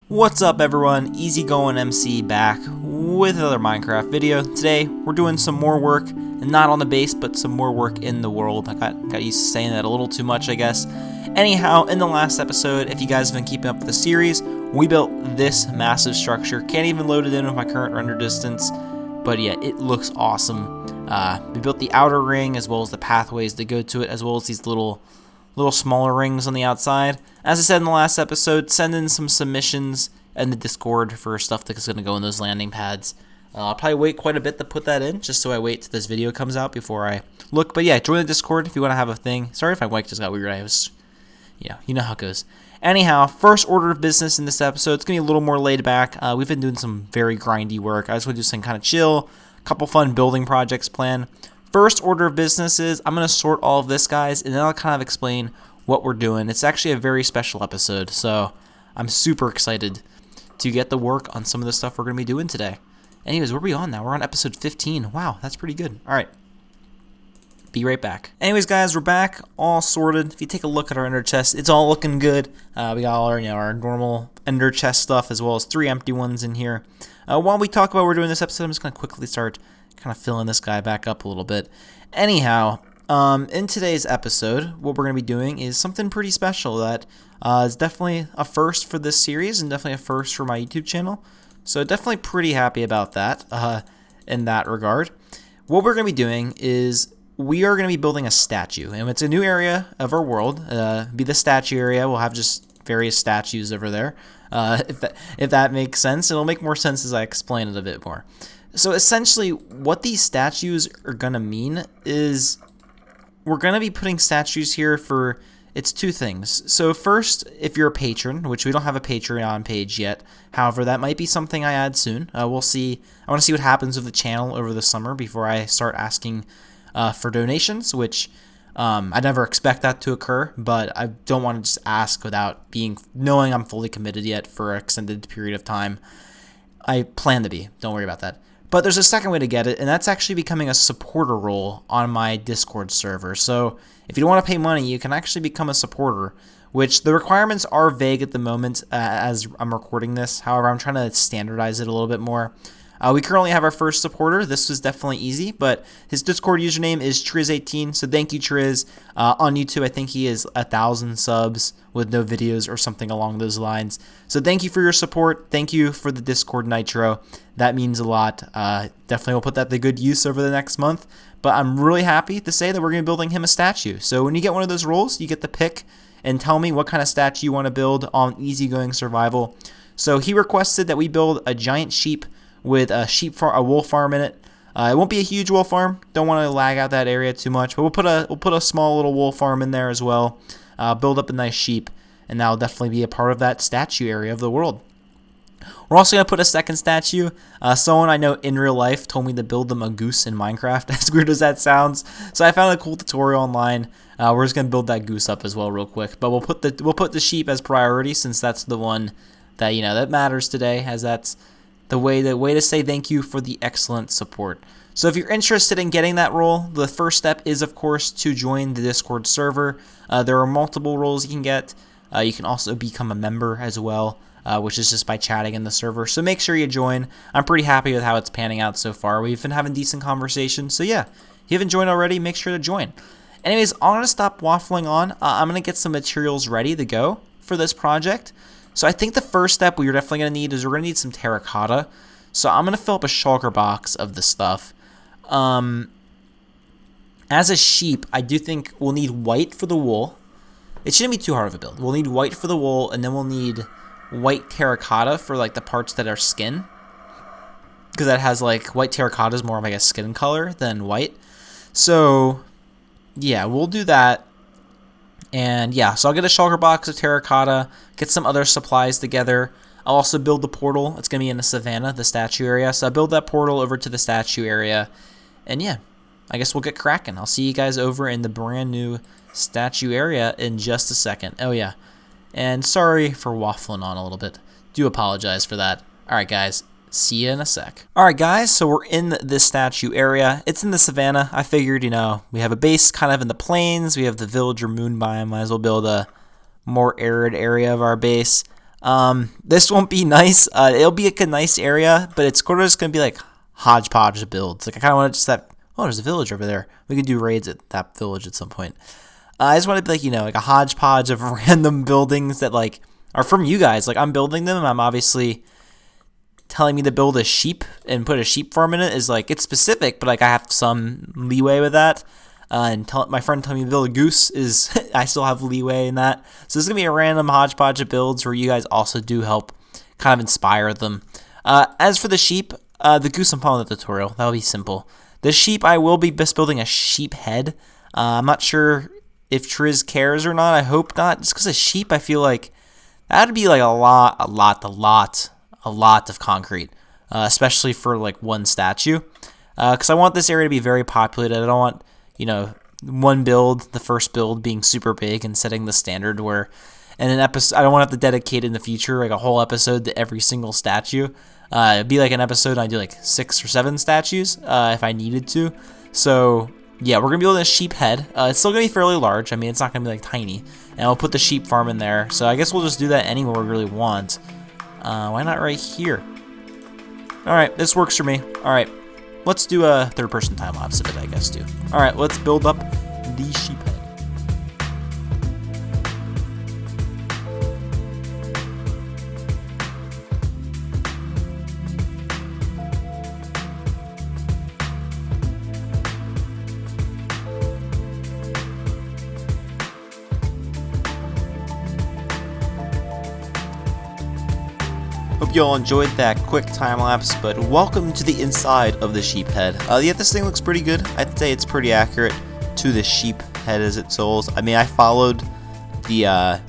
What's up everyone, EasyGoingMC back with another Minecraft video. Today we're doing some more work, and not on the base, but some more work in the world. I got used to saying that a little too much, I guess. Anyhow, in the last episode, if you guys have been keeping up with the series, we built this massive structure. Can't even load it in with my current render distance, but yeah, it looks awesome. We built the outer ring as well as the pathways that go to it, as well as these little smaller rings on the outside. As I said in the last episode, send in some submissions in the Discord for stuff that's going to go in those landing pads. I'll probably wait quite a bit to put that in, just so I wait till this video comes out before I look. But yeah, join the Discord if you want to have a thing. Sorry if my mic just got weird. You know how it goes. Anyhow, first order of business in this episode, it's going to be a little more laid back. We've been doing some very grindy work. I just want to do something kind of chill, a couple fun building projects planned. First order of business is I'm going to sort all of this, guys, and then I'll kind of explain what we're doing. It's actually a very special episode, so I'm super excited to get the work on some of the stuff we're going to be doing today. Anyways, where are we on now? We're on episode 15. Wow, that's pretty good. All right. Be right back. Anyways, guys, we're back, all sorted. If you take a look at our ender chest, it's all looking good. We got all our, our normal ender chest stuff, as well as 3 empty ones in here. While we talk about what we're doing this episode, I'm just going to quickly start kind of filling this guy back up a little bit. Anyhow, in today's episode, what we're going to be doing is something pretty special that is definitely a first for this series and definitely a first for my YouTube channel. So definitely pretty happy about that in that regard. What we're going to be doing is we are going to be building a statue, and it's a new area of our world. Be the statue area. We'll have just various statues over there. If that makes sense, it'll make more sense as I explain it a bit more. So essentially, what these statues are going to mean is we're going to be putting statues here for, it's 2 things. So first, if you're a patron, which we don't have a Patreon page yet, however, that might be something I add soon. We'll see. I want to see what happens with the channel over the summer before I start asking for donations, which I never expect that to occur, but I don't want to just ask without knowing I'm fully committed yet for an extended period of time. I plan to be. Don't worry about that. But there's a second way to get it, and that's actually becoming a supporter role on my Discord server. So if you don't want to pay money, you can actually become a supporter, which the requirements are vague at the moment as I'm recording this. However, I'm trying to standardize it a little bit more. We currently have our first supporter. This was definitely easy, but his Discord username is Triz18, so thank you, Triz. On YouTube, I think he is 1,000 subs with no videos or something along those lines. So thank you for your support. Thank you for the Discord Nitro. That means a lot. Definitely will put that to good use over the next month, but I'm really happy to say that we're going to be building him a statue. So when you get one of those roles, you get to pick and tell me what kind of statue you want to build on Easygoing Survival. So he requested that we build a giant sheep with a wolf farm in it. It won't be a huge wolf farm. Don't want to lag out that area too much, but we'll put a small little wolf farm in there as well. Build up a nice sheep, and that'll definitely be a part of that statue area of the world. We're also going to put a second statue. Someone I know in real life told me to build them a goose in Minecraft, as weird as that sounds. So I found a cool tutorial online. We're just going to build that goose up as well real quick. But we'll put the sheep as priority, since that's the one that that matters today, as that's the way to say thank you for the excellent support. So if you're interested in getting that role, the first step is, of course, to join the Discord server. There are multiple roles you can get. You can also become a member as well, which is just by chatting in the server. So make sure you join. I'm pretty happy with how it's panning out so far. We've been having decent conversations. So yeah, if you haven't joined already, make sure to join. Anyways, I'm going to stop waffling on. I'm going to get some materials ready to go for this project. So I think the first step we're definitely going to need is we're going to need some terracotta. So I'm going to fill up a shulker box of this stuff. As a sheep, I do think we'll need white for the wool. It shouldn't be too hard of a build. We'll need white for the wool, and then we'll need white terracotta for like the parts that are skin. Because that has white terracotta is more of a skin color than white. So yeah, we'll do that. And yeah, so I'll get a shulker box of terracotta, get some other supplies together. I'll also build the portal. It's going to be in the savannah, the statue area. So I'll build that portal over to the statue area. And yeah, I guess we'll get cracking. I'll see you guys over in the brand new statue area in just a second. Oh yeah, and sorry for waffling on a little bit. Do apologize for that. All right, guys. See you in a sec. Alright guys, so we're in this statue area. It's in the savannah. I figured, we have a base kind of in the plains. We have the villager moon biome. Might as well build a more arid area of our base. This won't be nice. It'll be like a nice area, but it's sort of just gonna be like hodgepodge of builds. Like I kind of want to just that. Oh, there's a village over there. We could do raids at that village at some point. I just want to be like, like a hodgepodge of random buildings that like are from you guys. Like I'm building them. I'm obviously telling me to build a sheep and put a sheep farm in it is like it's specific, but like I have some leeway with that. And my friend telling me to build a goose is I still have leeway in that. So this is gonna be a random hodgepodge of builds where you guys also do help kind of inspire them. As for the sheep, the goose I'm following the tutorial. That'll be simple. The sheep I will be just building a sheep head. I'm not sure if Triz cares or not. I hope not. Just because a sheep, I feel like that'd be like a lot of concrete, especially for like one statue. Because I want this area to be very populated. I don't want one build, the first build being super big and setting the standard where in an episode, I don't want to have to dedicate in the future like a whole episode to every single statue. It'd be like an episode and I do like 6 or 7 statues if I needed to. So yeah, we're gonna be building a sheep head. It's still gonna be fairly large. I mean, it's not gonna be like tiny, and I'll put the sheep farm in there. So I guess we'll just do that anywhere we really want. Why not right here? All right, this works for me. All right. Let's do a third-person time-lapse of it, I guess, too. All right, let's build up the sheep head. Hope you all enjoyed that quick time lapse, but welcome to the inside of the sheep head. Yeah, this thing looks pretty good. I'd say it's pretty accurate to the sheep head as it souls. I mean, I followed the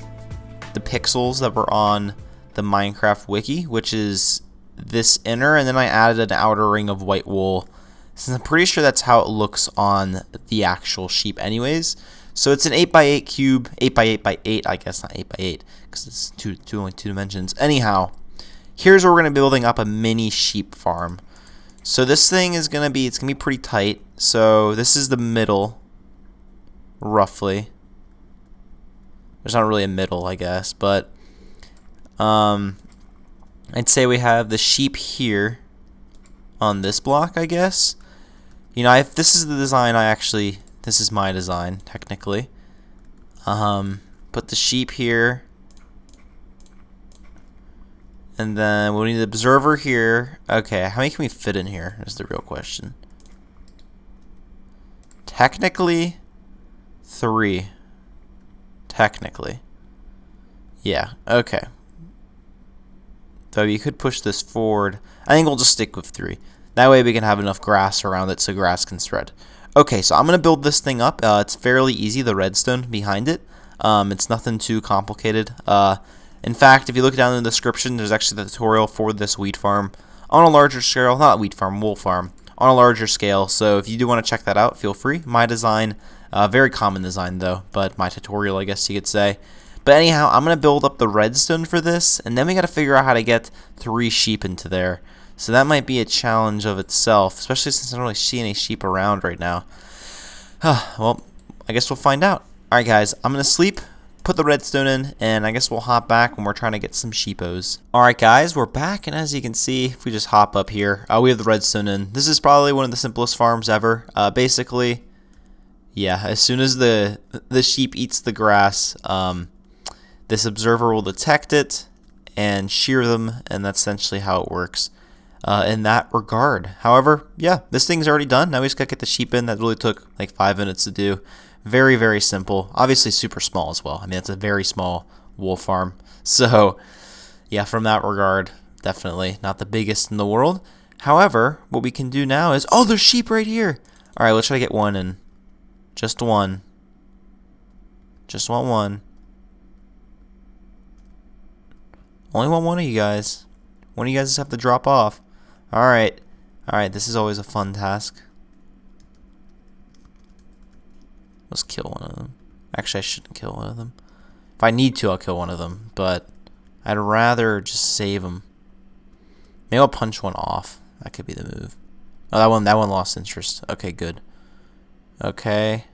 pixels that were on the Minecraft wiki, which is this inner, and then I added an outer ring of white wool. Since I'm pretty sure that's how it looks on the actual sheep anyways. So it's an 8x8 cube, 8x8x8, I guess, not 8x8, because it's only two dimensions. Anyhow, here's where we're going to be building up a mini sheep farm. So this thing is going to be, it's going to be pretty tight. So this is the middle, roughly. There's not really a middle, I guess, but I'd say we have the sheep here on this block, I guess. If this is the design, this is my design, technically. Put the sheep here. And then we'll need the observer here. Okay, how many can we fit in here is the real question. Technically, 3. Technically. Yeah, okay. So you could push this forward. I think we'll just stick with 3. That way we can have enough grass around it so grass can spread. Okay, so I'm going to build this thing up. It's fairly easy, the redstone behind it. It's nothing too complicated. In fact, if you look down in the description, there's actually the tutorial for this wheat farm on a larger scale. Not wheat farm, wool farm. On a larger scale. So if you do want to check that out, feel free. My design, very common design though, but my tutorial, I guess you could say. But anyhow, I'm going to build up the redstone for this, and then we got to figure out how to get 3 sheep into there. So that might be a challenge of itself, especially since I don't really see any sheep around right now. Well, I guess we'll find out. Alright guys, I'm going to sleep. Put the redstone in, and I guess we'll hop back when we're trying to get some sheepos. Alright guys, we're back, and as you can see, if we just hop up here, we have the redstone in. This is probably one of the simplest farms ever. Basically, yeah, as soon as the sheep eats the grass, this observer will detect it and shear them, and that's essentially how it works in that regard. However, yeah, this thing's already done. Now we just gotta get the sheep in. That really took like 5 minutes to do. Very, very simple. Obviously super small as well. I mean, it's a very small wool farm. So, yeah, from that regard, definitely not the biggest in the world. However, what we can do now is... Oh, there's sheep right here! Alright, let's try to get one in. Just one. Just want one. Only want one of you guys. One of you guys just have to drop off. Alright. Alright, this is always a fun task. Let's kill one of them. Actually, I shouldn't kill one of them. If I need to, I'll kill one of them. But I'd rather just save them. Maybe I'll punch one off. That could be the move. Oh, that one lost interest. Okay, good. Okay.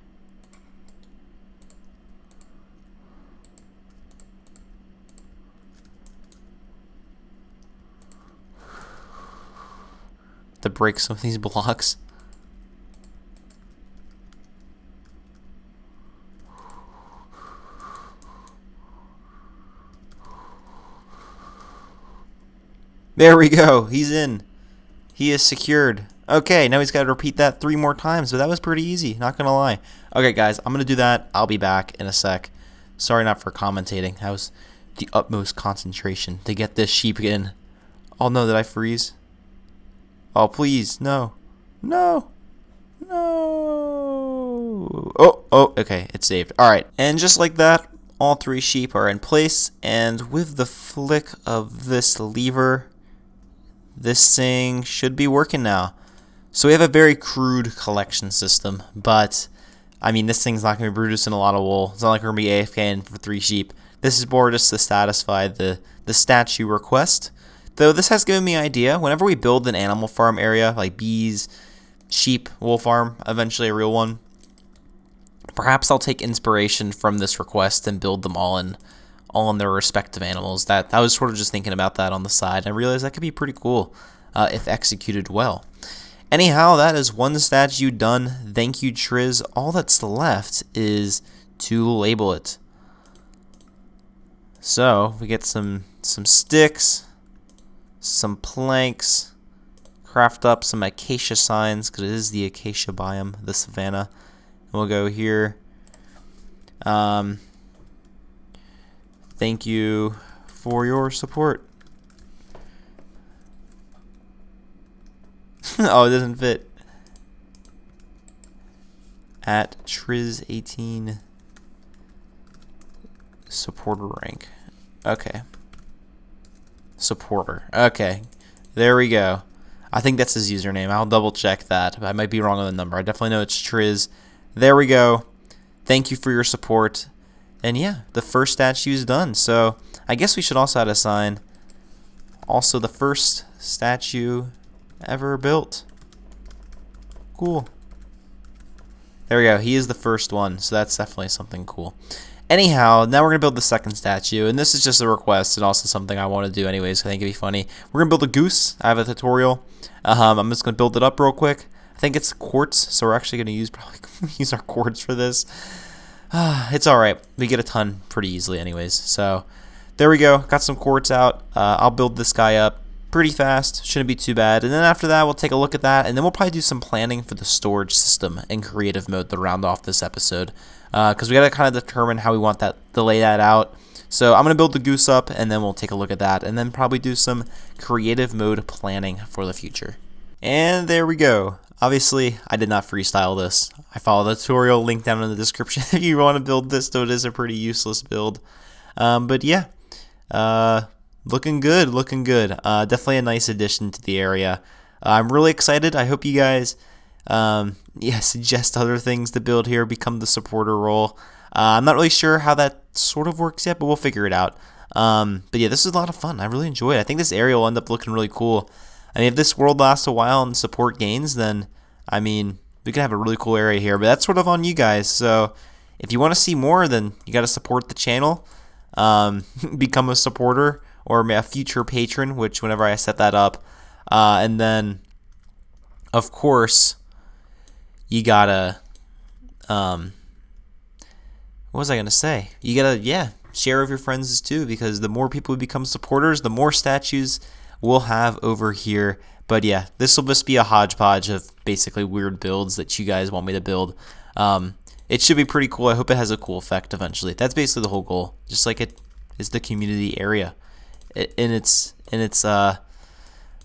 to break some of these blocks. There we go. He's in. He is secured. Okay, now he's got to repeat that 3 more times, but that was pretty easy, not gonna lie. Okay, guys, I'm gonna do that. I'll be back in a sec. Sorry not for commentating. That was the utmost concentration to get this sheep in. Oh no, did I freeze? Oh, please, no. No. No. Oh, okay, it's saved. Alright, and just like that, all 3 sheep are in place, and with the flick of this lever, this thing should be working now. So we have a very crude collection system, but I mean, this thing's not going to be producing a lot of wool. It's not like we're going to be AFKing for 3 sheep. This is more just to satisfy the statue request. Though this has given me an idea. Whenever we build an animal farm area, like bees, sheep, wool farm, eventually a real one, perhaps I'll take inspiration from this request and build them all in their respective animals. That I was sort of just thinking about that on the side, and I realized that could be pretty cool if executed well. Anyhow, that is 1 statue done. Thank you, Triz. All that's left is to label it. So we get some sticks, some planks, craft up some acacia signs because it is the acacia biome, the savanna. And we'll go here. Thank you for your support. Oh, it doesn't fit. At Triz18 supporter rank. Okay. Supporter. Okay. There we go. I think that's his username. I'll double check that. I might be wrong on the number. I definitely know it's Triz. There we go. Thank you for your support. And yeah, the first statue is done. So I guess we should also add a sign. Also, the first statue ever built. Cool. There we go. He is the first one, so that's definitely something cool. Anyhow, now we're going to build the second statue, and this is just a request and also something I want to do anyways, so I think it'd be funny. We're going to build a goose. I have a tutorial. I'm just going to build it up real quick. I think it's quartz, so we're actually going to probably use our quartz for this. It's alright. We get a ton pretty easily anyways. So, there we go. Got some quartz out. I'll build this guy up pretty fast. Shouldn't be too bad. And then after that, we'll take a look at that, and then we'll probably do some planning for the storage system in creative mode to round off this episode. Because we got to kind of determine how we want to lay that out. So I'm going to build the goose up, and then we'll take a look at that, and then probably do some creative mode planning for the future. And there we go. Obviously, I did not freestyle this. I followed the tutorial, link down in the description if you want to build this, though it is a pretty useless build. But yeah, looking good, looking good. Definitely a nice addition to the area. I'm really excited. I hope you guys suggest other things to build here, become the supporter role. I'm not really sure how that sort of works yet, but we'll figure it out. But yeah, this is a lot of fun. I really enjoy it. I think this area will end up looking really cool. I mean, if this world lasts a while and support gains, then, I mean, we can have a really cool area here. But that's sort of on you guys. So if you want to see more, then you got to support the channel. Become a supporter or a future patron, which whenever I set that up. And then, of course, you gotta, what was I going to say? You gotta, share with your friends too, because the more people who become supporters, the more statues we'll have over here. But yeah, this will just be a hodgepodge of basically weird builds that you guys want me to build. It should be pretty cool. I hope it has a cool effect eventually. That's basically the whole goal, just like it is the community area in its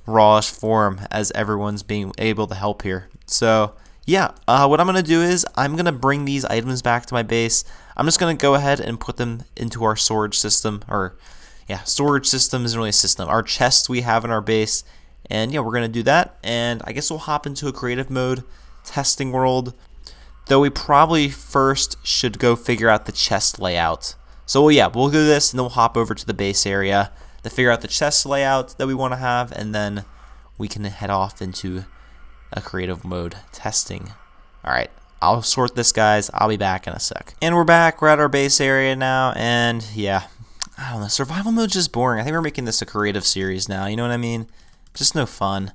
rawish form, as everyone's being able to help here. So yeah, what I'm going to do is I'm going to bring these items back to my base. I'm just going to go ahead and put them into our storage system, or yeah, storage system isn't really a system. Our chests we have in our base, and yeah, we're going to do that, and I guess we'll hop into a creative mode, testing world, though we probably first should go figure out the chest layout. So yeah, we'll do this, and then we'll hop over to the base area to figure out the chest layout that we want to have, and then we can head off into a creative mode testing. Alright, I'll sort this, guys. I'll be back in a sec. And we're back. We're at our base area now, and yeah, I don't know, survival mode's just boring. I think we're making this a creative series now, you know what I mean? Just no fun.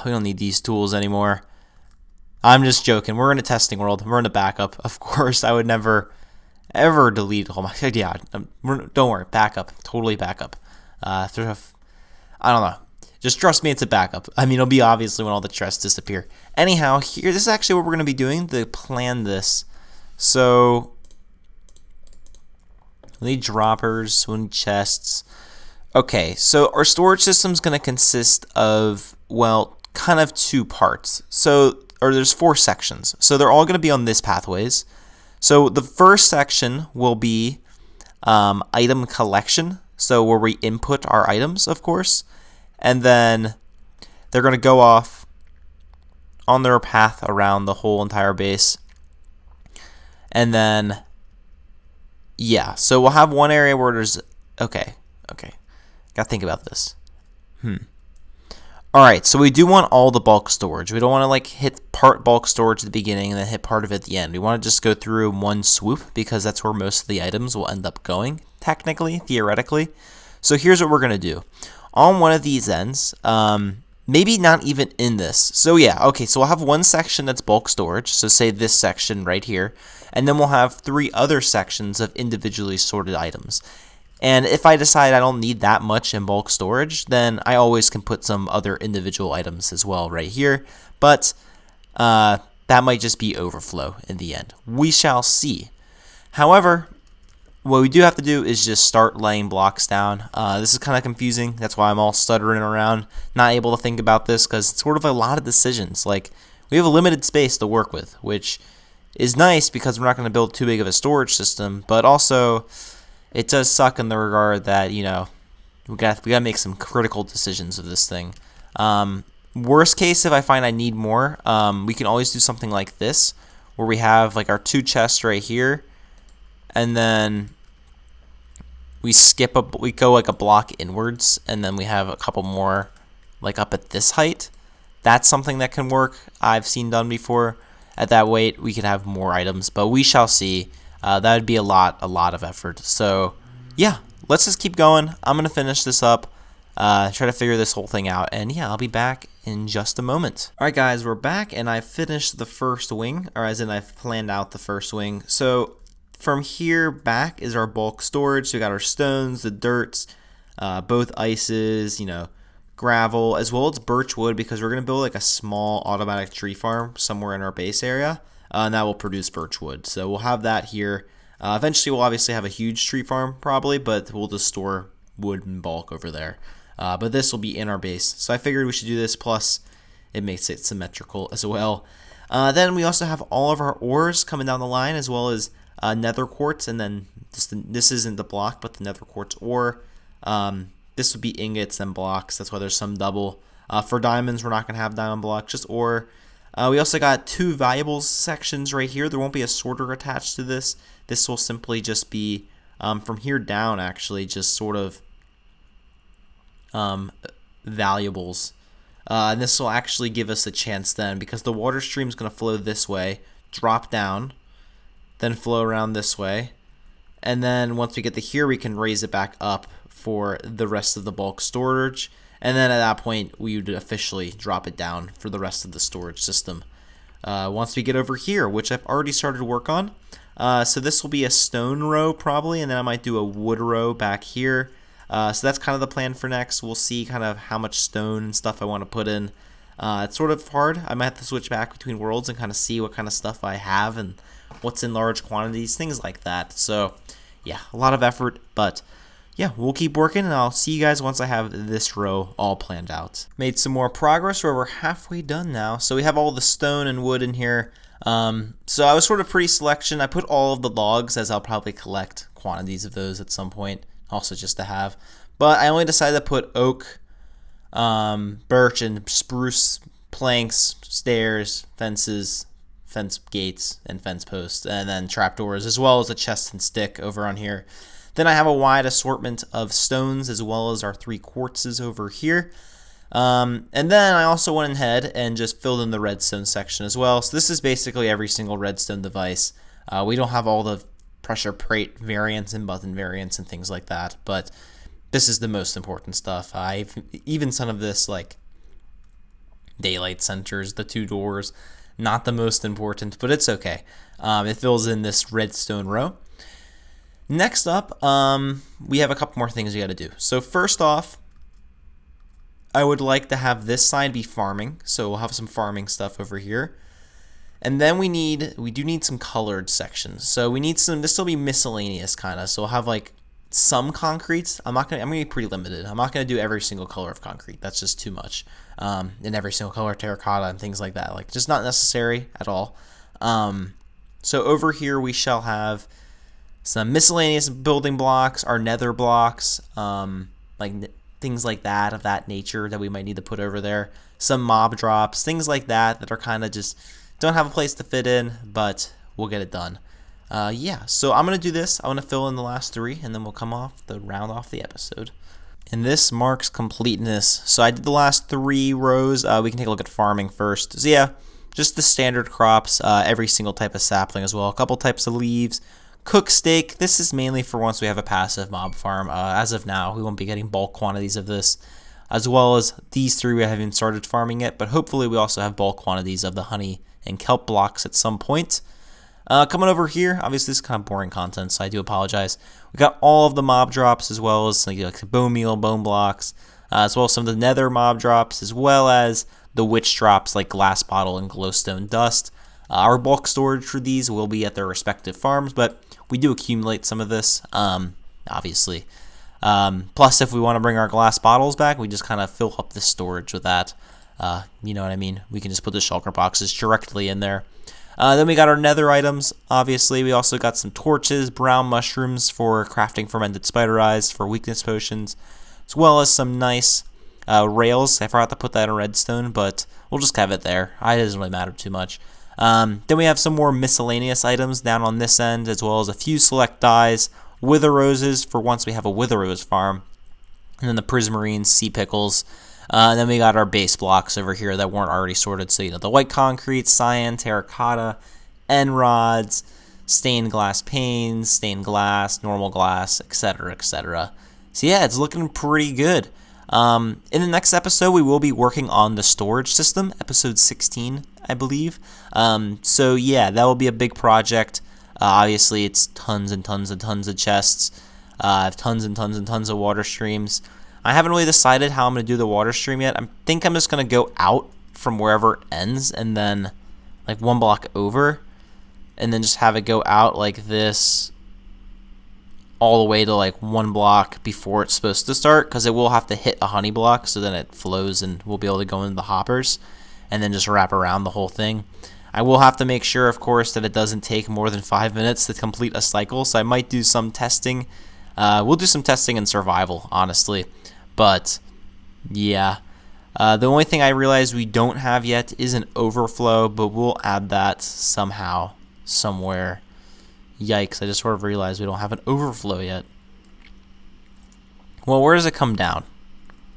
We don't need these tools anymore. I'm just joking. We're in a testing world. We're in a backup. Of course, I would never, ever delete. Oh my god, yeah. Don't worry. Backup. Totally backup. I don't know. Just trust me, it's a backup. I mean, it'll be obviously when all the chests disappear. Anyhow, here, this is actually what we're going to be doing to plan this. So, we need droppers, we need chests. Okay, so our storage system is going to consist of, well, kind of two parts. So, or there's 4 sections. So they're all going to be on this pathways. So the first section will be item collection. So where we input our items, of course. And then they're going to go off on their path around the whole entire base. And then, yeah, so we'll have one area where there's, okay. Gotta think about this. Alright, so we do want all the bulk storage. We don't want to like hit part bulk storage at the beginning and then hit part of it at the end. We want to just go through in one swoop because that's where most of the items will end up going, technically, theoretically. So here's what we're going to do. On one of these ends, maybe not even in this. So yeah, okay, so we'll have one section that's bulk storage. So say this section right here. And then we'll have 3 other sections of individually sorted items. And if I decide I don't need that much in bulk storage, then I always can put some other individual items as well right here. But that might just be overflow in the end. We shall see. However, what we do have to do is just start laying blocks down. This is kind of confusing. That's why I'm all stuttering around, not able to think about this because it's sort of a lot of decisions. Like, we have a limited space to work with, which is nice because we're not going to build too big of a storage system, but also it does suck in the regard that, you know, we got to make some critical decisions of this thing. Worst case, if I find I need more, we can always do something like this, where we have like our 2 chests right here, and then we go like a block inwards, and then we have a couple more like up at this height. That's something that can work. I've seen done before. At that weight, we could have more items, but we shall see. That would be a lot of effort. So, yeah, let's just keep going. I'm going to finish this up, try to figure this whole thing out, and yeah, I'll be back in just a moment. Alright guys, we're back, and I've finished the first wing, or as in I've planned out the first wing. So, from here back is our bulk storage. So we got our stones, the dirts, both ices, you know, gravel, as well as birch wood, because we're going to build like a small automatic tree farm somewhere in our base area. And that will produce birch wood. So we'll have that here. Eventually we'll obviously have a huge tree farm probably, but we'll just store wood in bulk over there. But this will be in our base. So I figured we should do this, plus it makes it symmetrical as well. Then we also have all of our ores coming down the line, as well as nether quartz, and then this isn't the block, but the nether quartz ore. This would be ingots and blocks. That's why there's some double. For diamonds, we're not going to have diamond blocks, just ore. We also got 2 valuables sections right here. There won't be a sorter attached to this. This will simply just be from here down, actually, just sort of valuables. And this will actually give us a chance then, because the water stream is going to flow this way, drop down, then flow around this way. And then once we get to here, we can raise it back up for the rest of the bulk storage. And then at that point, we would officially drop it down for the rest of the storage system. Once we get over here, which I've already started to work on. So this will be a stone row probably, and then I might do a wood row back here. So that's kind of the plan for next. We'll see kind of how much stone and stuff I want to put in. It's sort of hard. I might have to switch back between worlds and kind of see what kind of stuff I have and what's in large quantities, things like that. So yeah, a lot of effort, but yeah, we'll keep working, and I'll see you guys once I have this row all planned out. Made some more progress, where we're halfway done now. So we have all the stone and wood in here. So I was sort of pre-selection. I put all of the logs, as I'll probably collect quantities of those at some point, also just to have. But I only decided to put oak, birch, and spruce planks, stairs, fences, fence gates, and fence posts, and then trapdoors, as well as a chest and stick over on here. Then I have a wide assortment of stones, as well as our 3 quartzes over here. And then I also went ahead and just filled in the redstone section as well. So this is basically every single redstone device. We don't have all the pressure plate variants and button variants and things like that, but this is the most important stuff. I've even some of this, like daylight centers, the 2 doors. Not the most important, but it's okay. It fills in this redstone row. Next up, we have a couple more things we got to do. So first off, I would like to have this side be farming. So we'll have some farming stuff over here. And then we do need some colored sections. So we need this will be miscellaneous kind of. So we'll have like some concretes. I'm gonna be pretty limited. I'm not gonna do every single color of concrete. That's just too much. And every single color of terracotta and things like that. Like just not necessary at all. So over here we shall have some miscellaneous building blocks, our nether blocks, like things like that of that nature that we might need to put over there. Some mob drops, things like that are kind of just don't have a place to fit in, but we'll get it done. Yeah, so I'm going to do this. I want to fill in the last 3, and then we'll round off the episode. And this marks completeness. So I did the last 3 rows. We can take a look at farming first. So yeah, just the standard crops, every single type of sapling as well. A couple types of leaves. Cook steak. This is mainly for once we have a passive mob farm. As of now, we won't be getting bulk quantities of this. As well as these 3 we haven't started farming yet, but hopefully we also have bulk quantities of the honey and kelp blocks at some point. Coming over here, obviously this is kind of boring content, so I do apologize. We got all of the mob drops as well as like bone meal, bone blocks, as well as some of the nether mob drops, as well as the witch drops like glass bottle and glowstone dust. Our bulk storage for these will be at their respective farms, but we do accumulate some of this, obviously. Plus, if we want to bring our glass bottles back, we just kind of fill up the storage with that. You know what I mean? We can just put the shulker boxes directly in there. Then we got our nether items, obviously. We also got some torches, brown mushrooms for crafting fermented spider eyes for weakness potions, as well as some nice rails. I forgot to put that in redstone, but we'll just have it there. It doesn't really matter too much. Then we have some more miscellaneous items down on this end, as well as a few select dyes, wither roses for once we have a wither rose farm, and then the prismarine, sea pickles. And then we got our base blocks over here that weren't already sorted. So, the white concrete, cyan, terracotta, end rods, stained glass panes, stained glass, normal glass, etc., etc. So, yeah, it's looking pretty good. In the next episode, we will be working on the storage system, episode 16, I believe. So, yeah, that will be a big project. Obviously, it's tons and tons and tons of chests. I have tons and tons and tons of water streams. I haven't really decided how I'm going to do the water stream yet. I think I'm just going to go out from wherever it ends and then like 1 block over and then just have it go out like this all the way to like 1 block before it's supposed to start, because it will have to hit a honey block so then it flows and we'll be able to go into the hoppers and then just wrap around the whole thing. I will have to make sure, of course, that it doesn't take more than 5 minutes to complete a cycle, so I might do some testing. We'll do some testing in survival, honestly. But, yeah, the only thing I realize we don't have yet is an overflow, but we'll add that somehow, somewhere. Yikes, I just sort of realized we don't have an overflow yet. Well, where does it come down?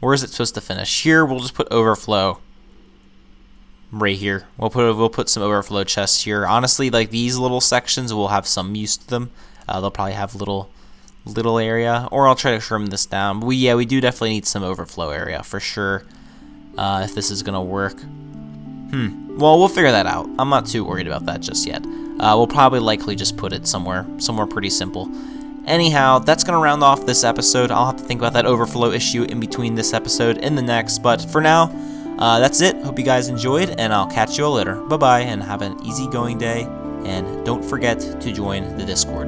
Where is it supposed to finish? Here, we'll just put overflow right here. We'll put some overflow chests here. Honestly, like these little sections will have some use to them. They'll probably have little area, or I'll try to trim this down. But we do definitely need some overflow area for sure, if this is gonna work. Well, we'll figure that out. I'm not too worried about that just yet. We'll probably likely just put it somewhere pretty simple. Anyhow, that's gonna round off this episode. I'll have to think about that overflow issue in between this episode and the next, but for now, that's it. Hope you guys enjoyed, and I'll catch you all later. Bye bye, and have an easygoing day, and don't forget to join the Discord.